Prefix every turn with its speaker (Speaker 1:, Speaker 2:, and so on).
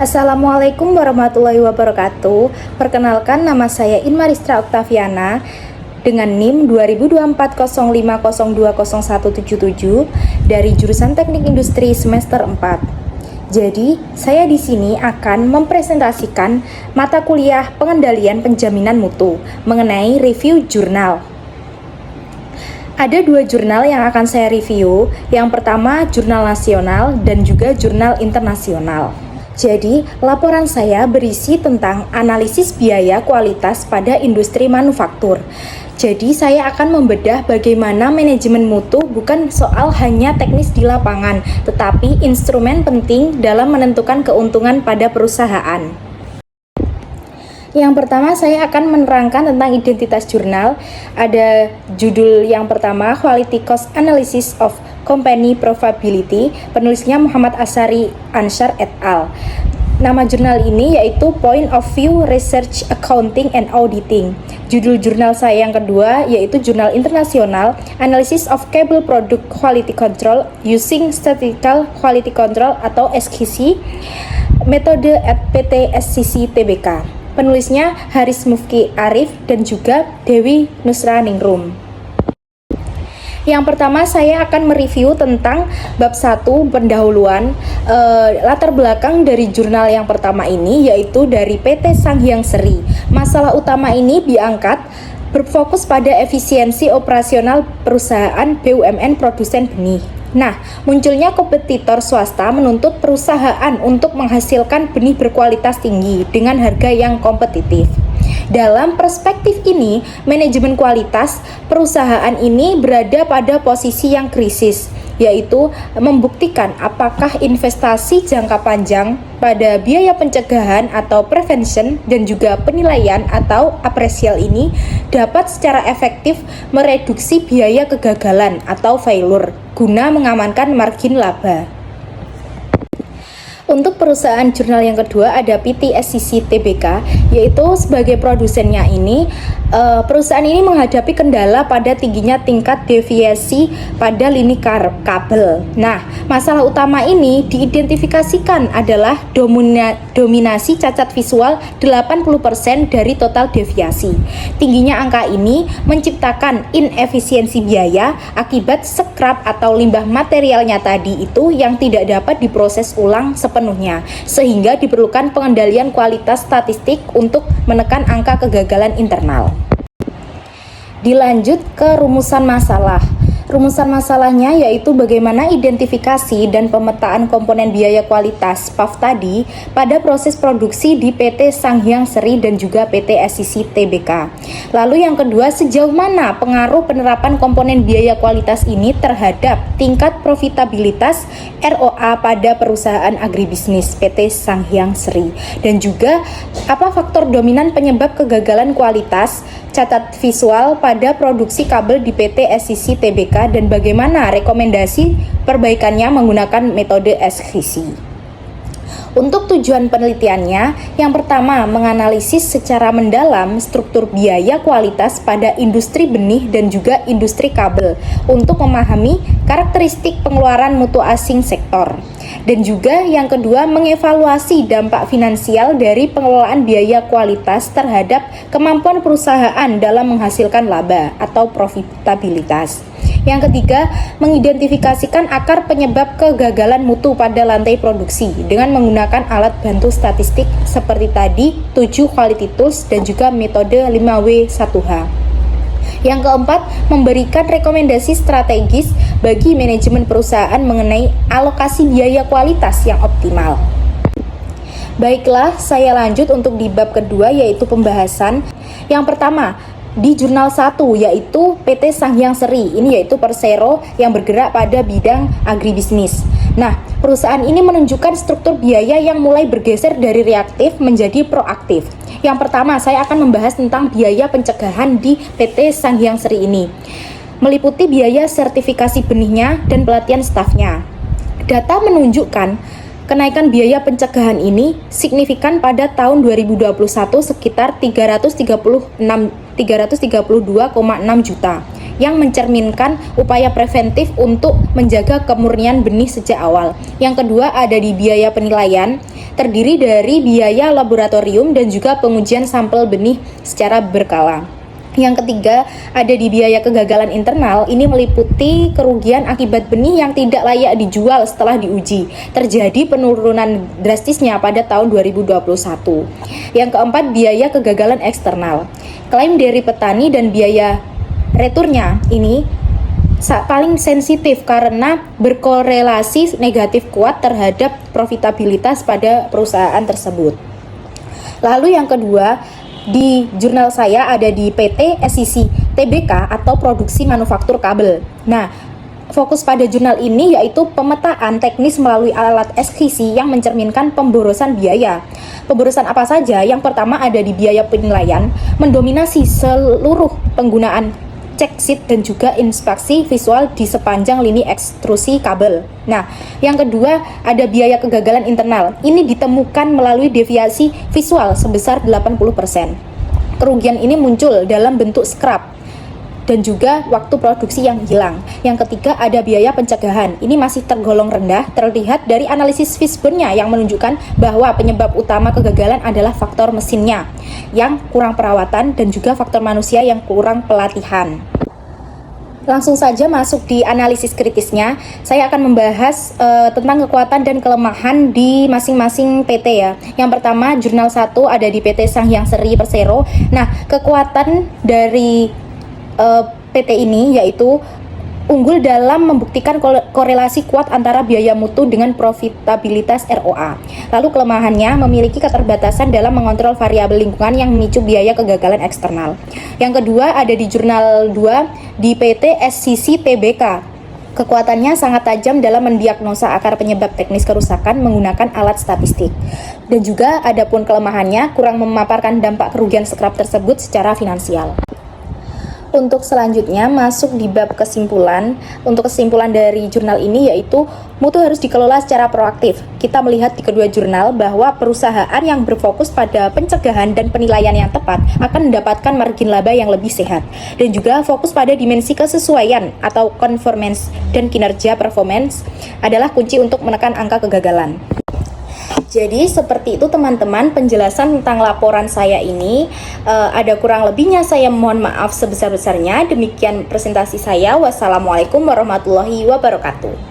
Speaker 1: Assalamualaikum warahmatullahi wabarakatuh. Perkenalkan, nama saya Inmaristra Oktaviana dengan NIM 202405020177 dari jurusan Teknik Industri semester 4. Jadi, saya di sini akan mempresentasikan mata kuliah Pengendalian Penjaminan Mutu mengenai review jurnal. Ada dua jurnal yang akan saya review. Yang pertama, jurnal nasional dan juga jurnal internasional. Jadi, laporan saya berisi tentang analisis biaya kualitas pada industri manufaktur. Jadi, saya akan membedah bagaimana manajemen mutu bukan soal hanya teknis di lapangan, tetapi instrumen penting dalam menentukan keuntungan pada perusahaan. Yang pertama, saya akan menerangkan tentang identitas jurnal. Ada judul yang pertama, Quality Cost Analysis of Company Profitability, penulisnya Muhammad Asari Anshar et al. Nama jurnal ini yaitu Point of View Research Accounting and Auditing. Judul jurnal saya yang kedua yaitu Jurnal Internasional, Analysis of Cable Product Quality Control Using Statistical Quality Control atau SQC, metode at PT SCC Tbk. Penulisnya Haris Mufki Arif dan juga Dewi Nusra Ningrum. Yang pertama, saya akan mereview tentang bab 1 pendahuluan, latar belakang dari jurnal yang pertama ini yaitu dari PT Sanghyang Seri. Masalah utama ini diangkat berfokus pada efisiensi operasional perusahaan BUMN produsen benih. Nah, munculnya kompetitor swasta menuntut perusahaan untuk menghasilkan benih berkualitas tinggi dengan harga yang kompetitif. Dalam perspektif ini, manajemen kualitas perusahaan ini berada pada posisi yang krisis, yaitu membuktikan apakah investasi jangka panjang pada biaya pencegahan atau prevention dan juga penilaian atau apresial ini dapat secara efektif mereduksi biaya kegagalan atau failure guna mengamankan margin laba. Untuk perusahaan jurnal yang kedua ada PT SCC Tbk, yaitu sebagai produsennya ini, perusahaan ini menghadapi kendala pada tingginya tingkat deviasi pada lini kabel. Nah, masalah utama ini diidentifikasikan adalah dominasi cacat visual 80% dari total deviasi. Tingginya angka ini menciptakan inefisiensi biaya akibat scrap atau limbah materialnya tadi itu yang tidak dapat diproses ulang sepenuhnya, sehingga diperlukan pengendalian kualitas statistik untuk menekan angka kegagalan internal. Dilanjut ke rumusan masalah. Rumusan masalahnya yaitu bagaimana identifikasi dan pemetaan komponen biaya kualitas PAF tadi pada proses produksi di PT Sanghyang Seri dan juga PT SCC Tbk. Lalu yang kedua, sejauh mana pengaruh penerapan komponen biaya kualitas ini terhadap tingkat profitabilitas ROA pada perusahaan agribisnis PT Sanghyang Seri, dan juga apa faktor dominan penyebab kegagalan kualitas catat visual pada produksi kabel di PT SCC Tbk dan bagaimana rekomendasi perbaikannya menggunakan metode SQC. Untuk tujuan penelitiannya, yang pertama menganalisis secara mendalam struktur biaya kualitas pada industri benih dan juga industri kabel untuk memahami karakteristik pengeluaran mutu asing sektor. Dan juga yang kedua mengevaluasi dampak finansial dari pengelolaan biaya kualitas terhadap kemampuan perusahaan dalam menghasilkan laba atau profitabilitas. Yang ketiga, mengidentifikasikan akar penyebab kegagalan mutu pada lantai produksi dengan menggunakan alat bantu statistik seperti tadi 7 quality tools dan juga metode 5W1H. Yang keempat, memberikan rekomendasi strategis bagi manajemen perusahaan mengenai alokasi biaya kualitas yang optimal. Baiklah, saya lanjut untuk di bab kedua yaitu pembahasan. Yang pertama, di jurnal 1 yaitu PT Sanghyang Seri, ini yaitu Persero yang bergerak pada bidang agribisnis. Nah, perusahaan ini menunjukkan struktur biaya yang mulai bergeser dari reaktif menjadi proaktif. Yang pertama, saya akan membahas tentang biaya pencegahan di PT Sanghyang Seri ini, meliputi biaya sertifikasi benihnya dan pelatihan stafnya. Data menunjukkan Kenaikan biaya pencegahan ini signifikan pada tahun 2021 sekitar 332,6 juta, yang mencerminkan upaya preventif untuk menjaga kemurnian benih sejak awal. Yang kedua ada di biaya penilaian, terdiri dari biaya laboratorium dan juga pengujian sampel benih secara berkala. Yang ketiga ada di biaya kegagalan internal, ini meliputi kerugian akibat benih yang tidak layak dijual setelah diuji. Terjadi penurunan drastisnya pada tahun 2021. Yang keempat biaya kegagalan eksternal, klaim dari petani dan biaya returnya ini paling sensitif karena berkorelasi negatif kuat terhadap profitabilitas pada perusahaan tersebut. Lalu yang kedua, di jurnal saya ada di PT SCC Tbk atau produksi manufaktur kabel. Nah, fokus pada jurnal ini yaitu pemetaan teknis melalui alat SCC yang mencerminkan pemborosan biaya. Pemborosan apa saja? Yang pertama ada di biaya penilaian, mendominasi seluruh penggunaan cek sheet dan juga inspeksi visual di sepanjang lini ekstrusi kabel. Nah, yang kedua ada biaya kegagalan internal. Ini ditemukan melalui deviasi visual sebesar 80%. Kerugian ini muncul dalam bentuk scrap dan juga waktu produksi yang hilang. Yang ketiga ada biaya pencegahan. Ini masih tergolong rendah, terlihat dari analisis Fishbone-nya yang menunjukkan bahwa penyebab utama kegagalan adalah faktor mesinnya yang kurang perawatan dan juga faktor manusia yang kurang pelatihan. Langsung saja masuk di analisis kritisnya. Saya akan membahas tentang kekuatan dan kelemahan di masing-masing PT ya. Yang pertama, jurnal 1 ada di PT Sanghyang Seri Persero. Nah, kekuatan dari PT ini yaitu unggul dalam membuktikan korelasi kuat antara biaya mutu dengan profitabilitas ROA. Lalu kelemahannya memiliki keterbatasan dalam mengontrol variabel lingkungan yang memicu biaya kegagalan eksternal. Yang kedua ada di jurnal 2 di PT SCC Tbk. Kekuatannya sangat tajam dalam mendiagnosa akar penyebab teknis kerusakan menggunakan alat statistik. Dan juga adapun kelemahannya kurang memaparkan dampak kerugian scrap tersebut secara finansial. Untuk selanjutnya masuk di bab kesimpulan. Untuk kesimpulan dari jurnal ini yaitu mutu harus dikelola secara proaktif. Kita melihat di kedua jurnal bahwa perusahaan yang berfokus pada pencegahan dan penilaian yang tepat akan mendapatkan margin laba yang lebih sehat, dan juga fokus pada dimensi kesesuaian atau conformance dan kinerja performance adalah kunci untuk menekan angka kegagalan. Jadi seperti itu teman-teman penjelasan tentang laporan saya ini. Ada kurang lebihnya saya mohon maaf sebesar-besarnya. Demikian presentasi saya. Wassalamualaikum warahmatullahi wabarakatuh.